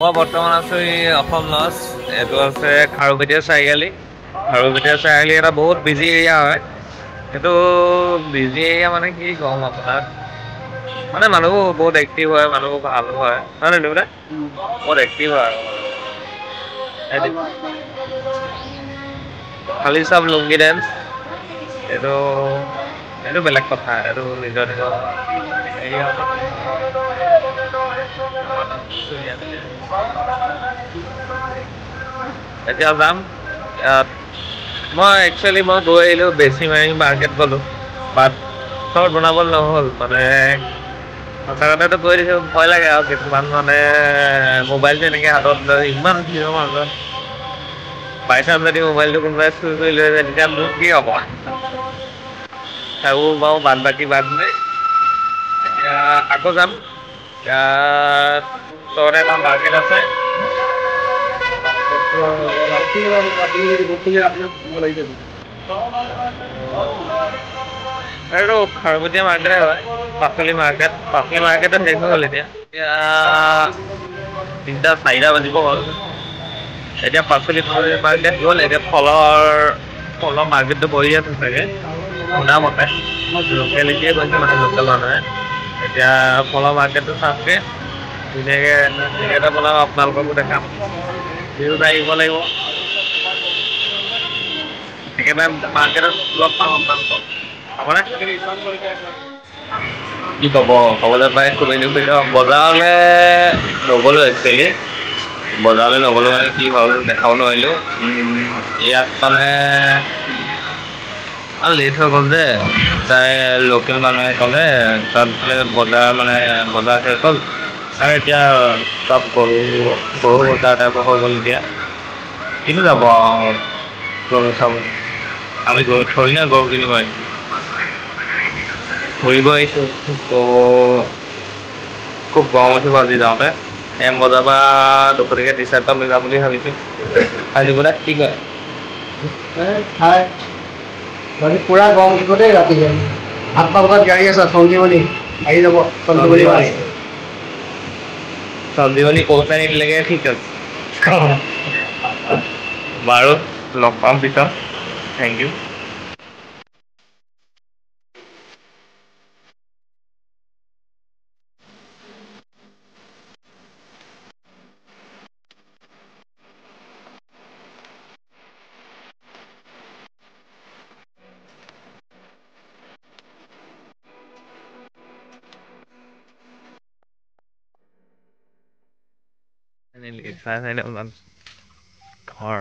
মই বৰ্তমান আছো অসম লজ। এইটো আছে খাৰুপেটীয়া চাৰিআলি। খাৰুপেটীয়া চাৰিআলি এটা বহুত বিজি এৰিয়া হয়। সেইটো বিজি এৰিয়া মানে কি কম আপোনাক, মানে মানুহবোৰ বহুত এক্টিভ হয়, মানুহবোৰ ভাল হয় নহয় নে বহুত এক্টিভ হয় আৰু খালি চাম লুংগি ডেন্স এইটো এইটো বেলেগ কথা। এইটো নিজৰ নিজৰ এতিয়া যাম ইয়াত। মই একচুৱেলি গৈ আহিলো বেছি মাৰি মাৰ্কেট গলো, বাট চৰ্ট বনাবলৈ নহ'ল মানে। সঁচা কথাটো কৈ দিছো, ভয় লাগে আৰু কিছুমান মানে মোবাইলটো এনেকে হাতত লৈ ইমান ভিৰৰ মাজত বাই চান্স যদি মোবাইলটো কোনোবাই চুৰ কৰি লৈ যায় তেতিয়া মোৰ কি হ'ব। সেইবোৰ বাৰু বাদ দি এতিয়া আকৌ যাম। ইয়াত ওচৰতে এটা মাৰ্কেট আছে। আৰু খাৰুপেটীয়া মাৰ্কেটে হয়, পাচলি মাৰ্কেট। পাচলি মাৰ্কেটত শেষ হৈ গ'ল এতিয়া। এতিয়া 3টা 4টা বাজিব হ'ল। এতিয়া পাচলি মাৰ্কেট গ'ল, এতিয়া ফলৰ মাৰ্কেটটো বহি আছে চাগে শুনা মতে। লোকেলিটিয়ে কৈছে মানে লোকেল মানুহে। এতিয়া ফলৰ মাৰ্কেটটো চামগে। ধুনীয়াকে ভিডিঅ' এটা বনাম, আপোনালোককো দেখাম। বিহুত আহিব লাগিব। একেবাৰে মাৰ্কেটত লগ পাম আপোনালোকক। হ'বনে? কি ক'ব, ক'বলৈ পাই খুবেই দুখ লাগিছে। বজাৰলে নগ'লো একচুৱেলি। বজাৰলৈ নগ'লো মানে কি হ'ল দেখাব নোৱাৰিলো। ইয়াত মানে লেট হৈ গ'ল যে, তাই লোকেল মানুহে ক'লে তাত বজাৰ মানে বজাৰ শেষ হ'ল আৰু এতিয়া চব গৰু বজাৰ টাইপৰ হৈ গ'ল এতিয়া। কিনো যাব আৰু গৰু চাবলৈ। আমি থৰি না গৰু কিনিব আহিছো। ফুৰিব আহিছো ত' খুব গৰম উঠিব আজি যাওঁতে। M বজাৰৰ পৰা 200 টকীয়া টি-চাৰ্ট এটা লৈ যাম বুলি ভাবিছো। কি কয়? বাকী পুৰা গৰম দিব দেই ৰাতিলে। 8টা বজাত গাড়ী আছে সঞ্জীৱনী আহি যাব। সঞ্জীৱনী পইচা নিদিলেগে ঠিক আছে। বাৰু লগ পাম পিছত। Thank you. ঘৰ